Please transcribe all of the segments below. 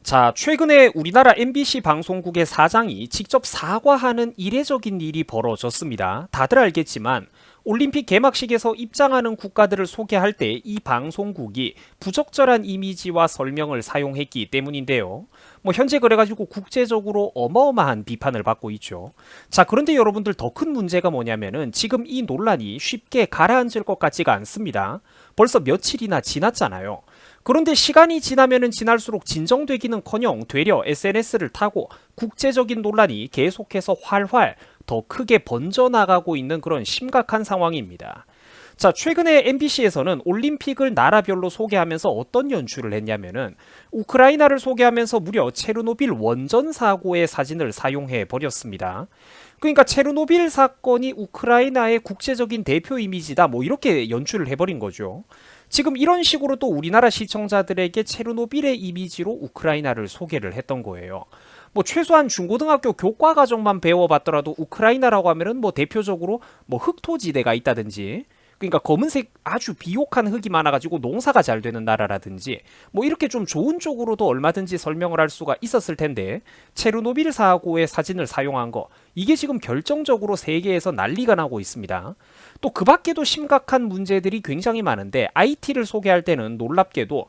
자, 최근에 우리나라 MBC 방송국의 사장이 직접 사과하는 이례적인 일이 벌어졌습니다. 다들 알겠지만 올림픽 개막식에서 입장하는 국가들을 소개할 때 이 방송국이 부적절한 이미지와 설명을 사용했기 때문인데요. 현재 그래가지고 국제적으로 어마어마한 비판을 받고 있죠. 자, 그런데 여러분들 더 큰 문제가 뭐냐면은 지금 이 논란이 쉽게 가라앉을 것 같지가 않습니다. 벌써 며칠이나 지났잖아요. 그런데 시간이 지나면은 지날수록 진정되기는커녕 되려 SNS를 타고 국제적인 논란이 계속해서 활활 더 크게 번져나가고 있는 그런 심각한 상황입니다. 자, 최근에 MBC에서는 올림픽을 나라별로 소개하면서 어떤 연출을 했냐면은 우크라이나를 소개하면서 무려 체르노빌 원전 사고의 사진을 사용해 버렸습니다. 그러니까 체르노빌 사건이 우크라이나의 국제적인 대표 이미지다 이렇게 연출을 해버린 거죠. 지금 이런 식으로 또 우리나라 시청자들에게 체르노빌의 이미지로 우크라이나를 소개를 했던 거예요. 최소한 중고등학교 교과 과정만 배워봤더라도 우크라이나라고 하면은 대표적으로 흑토지대가 있다든지, 그러니까 검은색 아주 비옥한 흙이 많아가지고 농사가 잘 되는 나라라든지 이렇게 좀 좋은 쪽으로도 얼마든지 설명을 할 수가 있었을 텐데, 체르노빌 사고의 사진을 사용한 거, 이게 지금 결정적으로 세계에서 난리가 나고 있습니다. 또 그 밖에도 심각한 문제들이 굉장히 많은데, IT를 소개할 때는 놀랍게도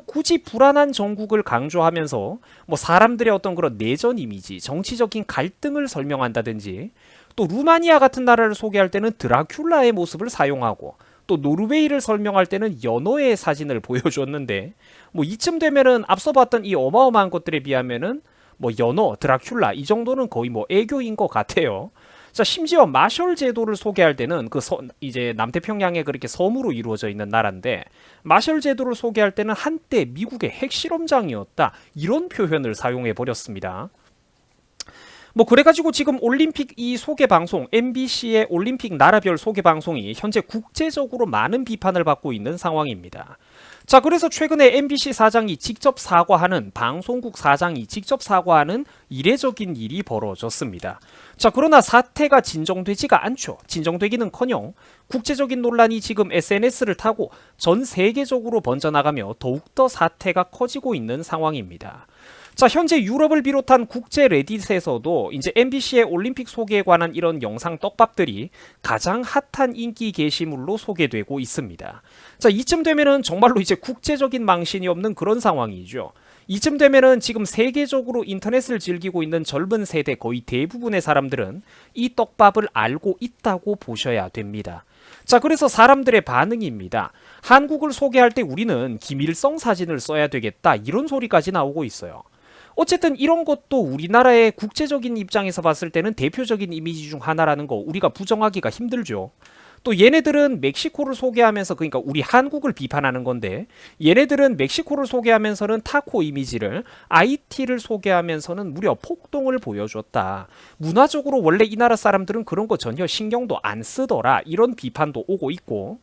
굳이 불안한 정국을 강조하면서 사람들의 어떤 그런 내전 이미지, 정치적인 갈등을 설명한다든지, 또 루마니아 같은 나라를 소개할 때는 드라큘라의 모습을 사용하고, 또 노르웨이를 설명할 때는 연어의 사진을 보여줬는데, 이쯤 되면은 앞서 봤던 이 어마어마한 것들에 비하면은 연어, 드라큘라 이 정도는 거의 애교인 것 같아요. 자, 심지어 마셜 제도를 소개할 때는 이제 남태평양에 그렇게 섬으로 이루어져 있는 나라인데, 마셜 제도를 소개할 때는 한때 미국의 핵실험장이었다, 이런 표현을 사용해 버렸습니다. 그래가지고 지금 올림픽 이 소개 방송, MBC의 올림픽 나라별 소개 방송이 현재 국제적으로 많은 비판을 받고 있는 상황입니다. 자, 그래서 최근에 MBC 사장이 직접 사과하는, 방송국 사장이 직접 사과하는 이례적인 일이 벌어졌습니다. 자, 그러나 사태가 진정되지가 않죠. 진정되기는커녕 국제적인 논란이 지금 SNS를 타고 전 세계적으로 번져나가며 더욱더 사태가 커지고 있는 상황입니다. 자, 현재 유럽을 비롯한 국제 레딧에서도 이제 MBC의 올림픽 소개에 관한 이런 영상 떡밥들이 가장 핫한 인기 게시물로 소개되고 있습니다. 자, 이쯤 되면은 정말로 이제 국제적인 망신이 없는 그런 상황이죠. 이쯤 되면은 지금 세계적으로 인터넷을 즐기고 있는 젊은 세대 거의 대부분의 사람들은 이 떡밥을 알고 있다고 보셔야 됩니다. 자, 그래서 사람들의 반응입니다. 한국을 소개할 때 우리는 김일성 사진을 써야 되겠다, 이런 소리까지 나오고 있어요. 어쨌든 이런 것도 우리나라의 국제적인 입장에서 봤을 때는 대표적인 이미지 중 하나라는 거 우리가 부정하기가 힘들죠. 또 얘네들은 멕시코를 소개하면서, 그러니까 우리 한국을 비판하는 건데, 얘네들은 멕시코를 소개하면서는 타코 이미지를, IT를 소개하면서는 무려 폭동을 보여줬다. 문화적으로 원래 이 나라 사람들은 그런 거 전혀 신경도 안 쓰더라, 이런 비판도 오고 있고,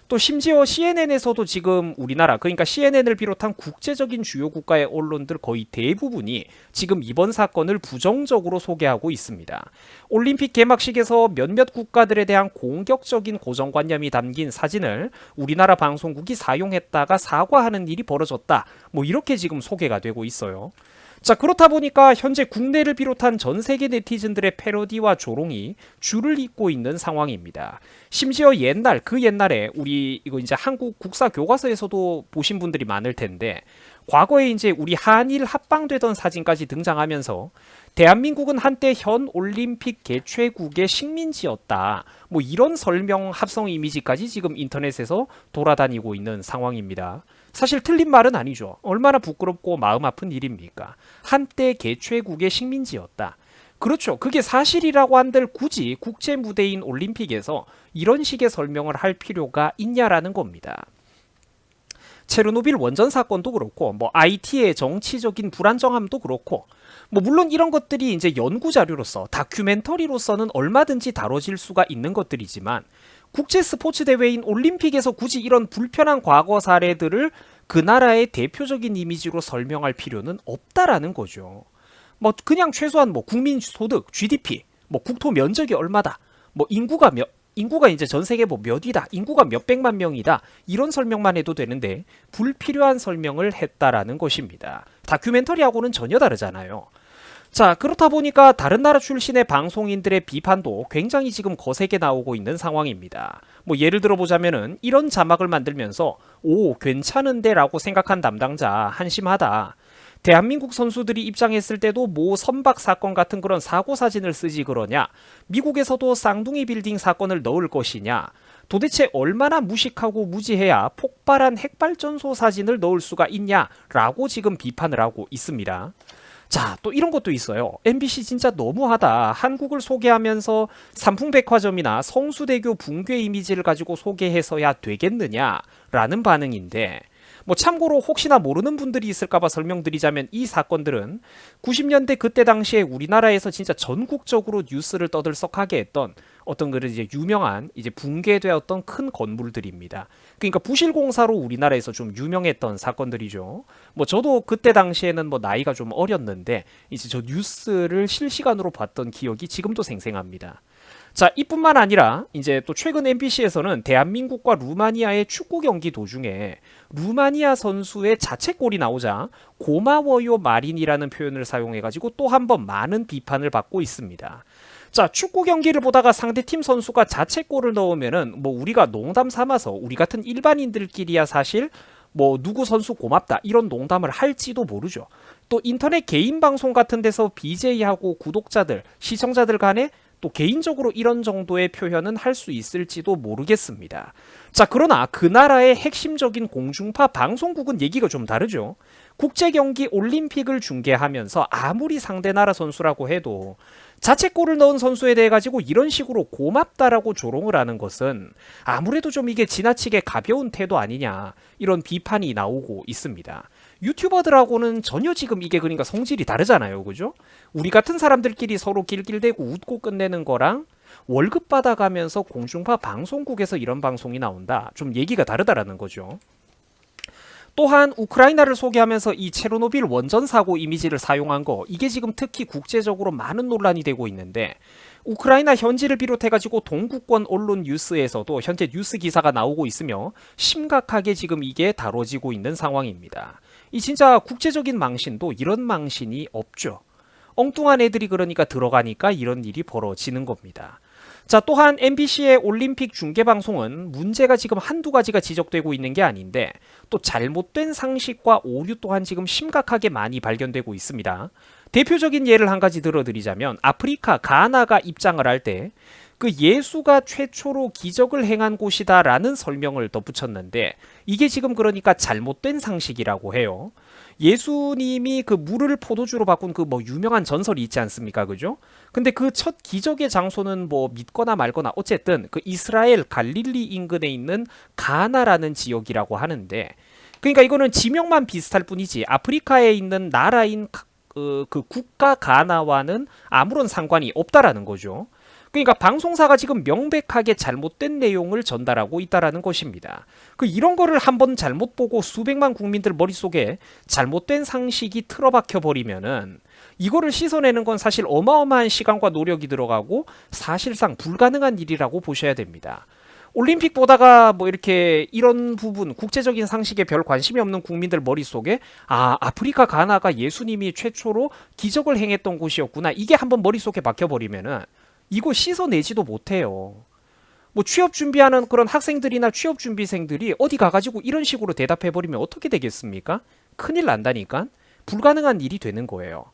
또 심지어 CNN에서도 지금 우리나라, 그러니까 CNN을 비롯한 국제적인 주요 국가의 언론들 거의 대부분이 지금 이번 사건을 부정적으로 소개하고 있습니다. 올림픽 개막식에서 몇몇 국가들에 대한 공격적인 고정관념이 담긴 사진을 우리나라 방송국이 사용했다가 사과하는 일이 벌어졌다, 이렇게 지금 소개가 되고 있어요. 자, 그렇다 보니까 현재 국내를 비롯한 전 세계 네티즌들의 패러디와 조롱이 줄을 잇고 있는 상황입니다. 심지어 옛날에 우리 이거 이제 한국 국사 교과서에서도 보신 분들이 많을 텐데, 과거에 이제 우리 한일 합방되던 사진까지 등장하면서 대한민국은 한때 현 올림픽 개최국의 식민지였다, 이런 설명 합성 이미지까지 지금 인터넷에서 돌아다니고 있는 상황입니다. 사실 틀린 말은 아니죠. 얼마나 부끄럽고 마음 아픈 일입니까? 한때 개최국의 식민지였다. 그렇죠. 그게 사실이라고 한들 굳이 국제 무대인 올림픽에서 이런 식의 설명을 할 필요가 있냐라는 겁니다. 체르노빌 원전 사건도 그렇고, IT의 정치적인 불안정함도 그렇고, 물론 이런 것들이 이제 연구 자료로서, 다큐멘터리로서는 얼마든지 다뤄질 수가 있는 것들이지만, 국제 스포츠 대회인 올림픽에서 굳이 이런 불편한 과거 사례들을 그 나라의 대표적인 이미지로 설명할 필요는 없다라는 거죠. 그냥 최소한 국민 소득, GDP, 국토 면적이 얼마다, 인구가 인구가 이제 전 세계 뭐 몇이다, 인구가 몇백만 명이다, 이런 설명만 해도 되는데 불필요한 설명을 했다라는 것입니다. 다큐멘터리하고는 전혀 다르잖아요. 자, 그렇다 보니까 다른 나라 출신의 방송인들의 비판도 굉장히 지금 거세게 나오고 있는 상황입니다. 뭐 예를 들어 보자면은 이런 자막을 만들면서 오, 괜찮은데 라고 생각한 담당자 한심하다. 대한민국 선수들이 입장했을 때도 모 선박 사건 같은 그런 사고 사진을 쓰지 그러냐? 미국에서도 쌍둥이 빌딩 사건을 넣을 것이냐? 도대체 얼마나 무식하고 무지해야 폭발한 핵발전소 사진을 넣을 수가 있냐? 라고 지금 비판을 하고 있습니다. 자, 또 이런 것도 있어요. MBC 진짜 너무하다. 한국을 소개하면서 삼풍백화점이나 성수대교 붕괴 이미지를 가지고 소개해서야 되겠느냐? 라는 반응인데, 뭐 참고로 혹시나 모르는 분들이 있을까봐 설명드리자면 이 사건들은 90년대 그때 당시에 우리나라에서 진짜 전국적으로 뉴스를 떠들썩하게 했던 어떤 그런 이제 유명한 이제 붕괴되었던 큰 건물들입니다. 그러니까 부실공사로 우리나라에서 좀 유명했던 사건들이죠. 뭐 저도 그때 당시에는 뭐 나이가 좀 어렸는데 이제 저 뉴스를 실시간으로 봤던 기억이 지금도 생생합니다. 자, 이뿐만 아니라 이제 또 최근 MBC에서는 대한민국과 루마니아의 축구 경기 도중에 루마니아 선수의 자책골이 나오자 고마워요 마린이라는 표현을 사용해가지고 또 한 번 많은 비판을 받고 있습니다. 자, 축구 경기를 보다가 상대팀 선수가 자책골을 넣으면은 뭐 우리가 농담 삼아서 우리 같은 일반인들끼리야 사실 뭐 누구 선수 고맙다 이런 농담을 할지도 모르죠. 또 인터넷 개인 방송 같은 데서 BJ하고 구독자들, 시청자들 간에 또 개인적으로 이런 정도의 표현은 할 수 있을지도 모르겠습니다. 자, 그러나 그 나라의 핵심적인 공중파 방송국은 얘기가 좀 다르죠. 국제경기 올림픽을 중계하면서 아무리 상대 나라 선수라고 해도 자책골을 넣은 선수에 대해 가지고 이런 식으로 고맙다라고 조롱을 하는 것은 아무래도 좀 이게 지나치게 가벼운 태도 아니냐, 이런 비판이 나오고 있습니다. 유튜버들하고는 전혀 지금 이게 그러니까 성질이 다르잖아요. 그죠? 우리 같은 사람들끼리 서로 낄낄대고 웃고 끝내는 거랑 월급 받아가면서 공중파 방송국에서 이런 방송이 나온다, 좀 얘기가 다르다라는 거죠. 또한 우크라이나를 소개하면서 이 체르노빌 원전 사고 이미지를 사용한 거, 이게 지금 특히 국제적으로 많은 논란이 되고 있는데, 우크라이나 현지를 비롯해가지고 동구권 언론 뉴스에서도 현재 뉴스 기사가 나오고 있으며 심각하게 지금 이게 다뤄지고 있는 상황입니다. 이 진짜 국제적인 망신도 이런 망신이 없죠. 엉뚱한 애들이 그러니까 들어가니까 이런 일이 벌어지는 겁니다. 자, 또한 MBC의 올림픽 중계방송은 문제가 지금 한두 가지가 지적되고 있는 게 아닌데 또 잘못된 상식과 오류 또한 지금 심각하게 많이 발견되고 있습니다. 대표적인 예를 한 가지 들어드리자면 아프리카 가나가 입장을 할 때 그 예수가 최초로 기적을 행한 곳이다 라는 설명을 덧붙였는데 이게 지금 그러니까 잘못된 상식이라고 해요. 예수님이 그 물을 포도주로 바꾼 그 뭐 유명한 전설이 있지 않습니까? 그죠? 근데 그 첫 기적의 장소는 뭐 믿거나 말거나 어쨌든 그 이스라엘 갈릴리 인근에 있는 가나라는 지역이라고 하는데, 그러니까 이거는 지명만 비슷할 뿐이지 아프리카에 있는 나라인 그 국가 가나와는 아무런 상관이 없다라는 거죠. 그러니까 방송사가 지금 명백하게 잘못된 내용을 전달하고 있다라는 것입니다. 이런 거를 한번 잘못 보고 수백만 국민들 머릿속에 잘못된 상식이 틀어박혀 버리면은 이거를 씻어내는 건 사실 어마어마한 시간과 노력이 들어가고 사실상 불가능한 일이라고 보셔야 됩니다. 올림픽 보다가 뭐 이렇게 이런 부분 국제적인 상식에 별 관심이 없는 국민들 머릿속에 아프리카 가나가 예수님이 최초로 기적을 행했던 곳이었구나, 이게 한번 머릿속에 박혀버리면은 이거 씻어내지도 못해요. 뭐 취업 준비하는 그런 학생들이나 취업 준비생들이 어디 가가지고 이런 식으로 대답해버리면 어떻게 되겠습니까? 큰일 난다니까? 불가능한 일이 되는 거예요.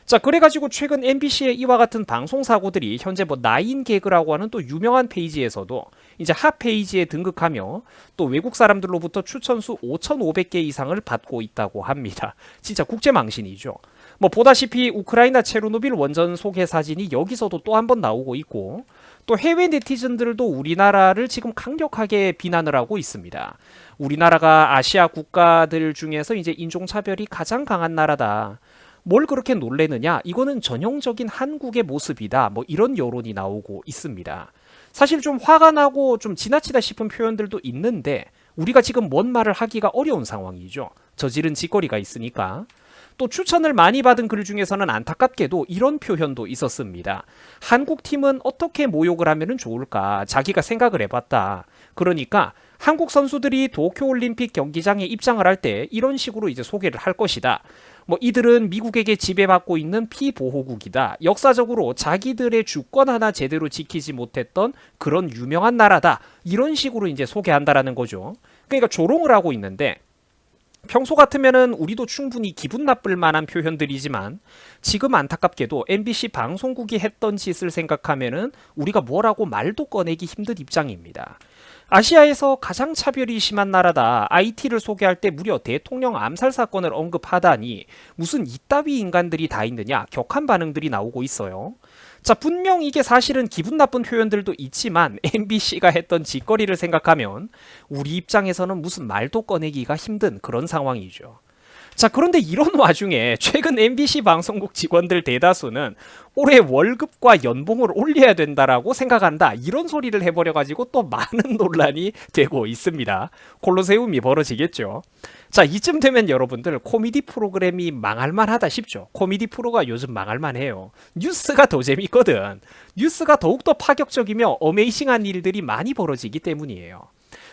자, 그래가지고 최근 MBC의 이와 같은 방송 사고들이 현재 뭐 나인 개그라고 하는 또 유명한 페이지에서도 이제 핫 페이지에 등극하며 또 외국 사람들로부터 추천수 5,500개 이상을 받고 있다고 합니다. 진짜 국제망신이죠. 뭐 보다시피 우크라이나 체르노빌 원전 소개 사진이 여기서도 또 한 번 나오고 있고, 또 해외 네티즌들도 우리나라를 지금 강력하게 비난을 하고 있습니다. 우리나라가 아시아 국가들 중에서 이제 인종차별이 가장 강한 나라다. 뭘 그렇게 놀래느냐? 이거는 전형적인 한국의 모습이다. 뭐 이런 여론이 나오고 있습니다. 사실 좀 화가 나고 좀 지나치다 싶은 표현들도 있는데 우리가 지금 뭔 말을 하기가 어려운 상황이죠. 저지른 짓거리가 있으니까. 또 추천을 많이 받은 글 중에서는 안타깝게도 이런 표현도 있었습니다. 한국팀은 어떻게 모욕을 하면 좋을까 자기가 생각을 해봤다. 그러니까 한국 선수들이 도쿄올림픽 경기장에 입장을 할 때 이런 식으로 이제 소개를 할 것이다. 뭐 이들은 미국에게 지배받고 있는 피보호국이다. 역사적으로 자기들의 주권 하나 제대로 지키지 못했던 그런 유명한 나라다. 이런 식으로 이제 소개한다라는 거죠. 그러니까 조롱을 하고 있는데 평소 같으면은 우리도 충분히 기분 나쁠 만한 표현들이지만 지금 안타깝게도 MBC 방송국이 했던 짓을 생각하면은 우리가 뭐라고 말도 꺼내기 힘든 입장입니다. 아시아에서 가장 차별이 심한 나라다. IT를 소개할 때 무려 대통령 암살 사건을 언급하다니 무슨 이따위 인간들이 다 있느냐 격한 반응들이 나오고 있어요. 자, 분명 이게 사실은 기분 나쁜 표현들도 있지만 MBC가 했던 짓거리를 생각하면 우리 입장에서는 무슨 말도 꺼내기가 힘든 그런 상황이죠. 자, 그런데 이런 와중에 최근 MBC 방송국 직원들 대다수는 올해 월급과 연봉을 올려야 된다라고 생각한다. 이런 소리를 해버려가지고 또 많은 논란이 되고 있습니다. 콜로세움이 벌어지겠죠. 자, 이쯤 되면 여러분들 코미디 프로그램이 망할만하다 싶죠. 코미디 프로가 요즘 망할만해요. 뉴스가 더 재밌거든. 뉴스가 더욱더 파격적이며 어메이징한 일들이 많이 벌어지기 때문이에요.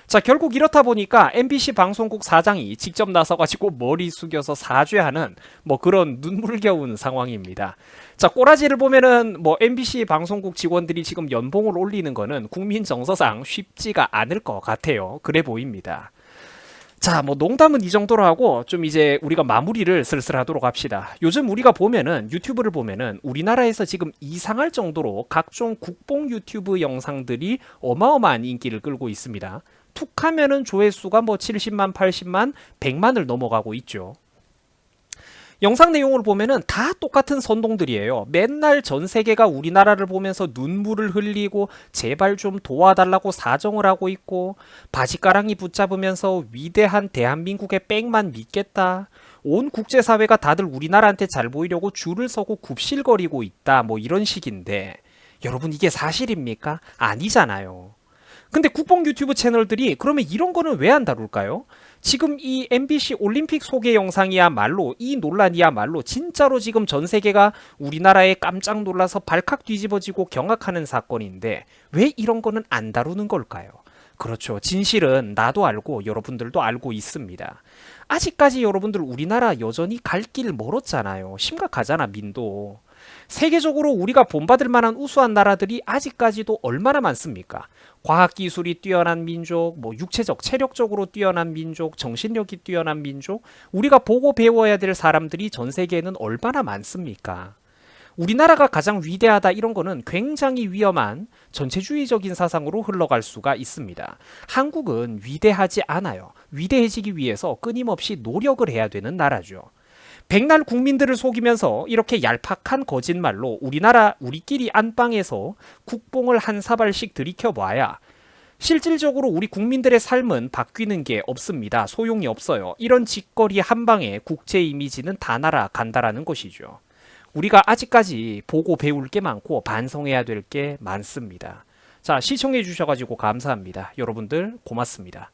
자, 결국 이렇다 보니까 MBC 방송국 사장이 직접 나서가지고 머리 숙여서 사죄하는 뭐 그런 눈물겨운 상황입니다. 자, 꼬라지를 보면은 뭐 MBC 방송국 직원들이 지금 연봉을 올리는 거는 국민 정서상 쉽지가 않을 것 같아요. 그래 보입니다. 자, 뭐 농담은 이 정도로 하고 좀 이제 우리가 마무리를 슬슬 하도록 합시다. 요즘 우리가 보면은 유튜브를 보면은 우리나라에서 지금 이상할 정도로 각종 국뽕 유튜브 영상들이 어마어마한 인기를 끌고 있습니다. 툭 하면은 조회수가 뭐 70만, 80만, 100만을 넘어가고 있죠. 영상 내용을 보면은 다 똑같은 선동들이에요. 맨날 전 세계가 우리나라를 보면서 눈물을 흘리고 제발 좀 도와달라고 사정을 하고 있고 바지가랑이 붙잡으면서 위대한 대한민국의 백만 믿겠다. 온 국제사회가 다들 우리나라한테 잘 보이려고 줄을 서고 굽실거리고 있다. 뭐 이런 식인데 여러분 이게 사실입니까? 아니잖아요. 근데 국뽕 유튜브 채널들이 그러면 이런 거는 왜 안 다룰까요? 지금 이 MBC 올림픽 소개 영상이야말로 이 논란이야말로 진짜로 지금 전 세계가 우리나라에 깜짝 놀라서 발칵 뒤집어지고 경악하는 사건인데 왜 이런 거는 안 다루는 걸까요? 그렇죠. 진실은 나도 알고 여러분들도 알고 있습니다. 아직까지 여러분들 우리나라 여전히 갈 길 멀었잖아요. 심각하잖아, 민도. 세계적으로 우리가 본받을 만한 우수한 나라들이 아직까지도 얼마나 많습니까? 과학기술이 뛰어난 민족, 뭐 육체적, 체력적으로 뛰어난 민족, 정신력이 뛰어난 민족, 우리가 보고 배워야 될 사람들이 전 세계에는 얼마나 많습니까? 우리나라가 가장 위대하다 이런 거는 굉장히 위험한 전체주의적인 사상으로 흘러갈 수가 있습니다. 한국은 위대하지 않아요. 위대해지기 위해서 끊임없이 노력을 해야 되는 나라죠. 백날 국민들을 속이면서 이렇게 얄팍한 거짓말로 우리나라 우리끼리 안방에서 국뽕을 한 사발씩 들이켜봐야 실질적으로 우리 국민들의 삶은 바뀌는 게 없습니다. 소용이 없어요. 이런 짓거리 한 방에 국제 이미지는 다 날아간다라는 것이죠. 우리가 아직까지 보고 배울 게 많고 반성해야 될 게 많습니다. 자, 시청해 주셔가지고 감사합니다. 여러분들 고맙습니다.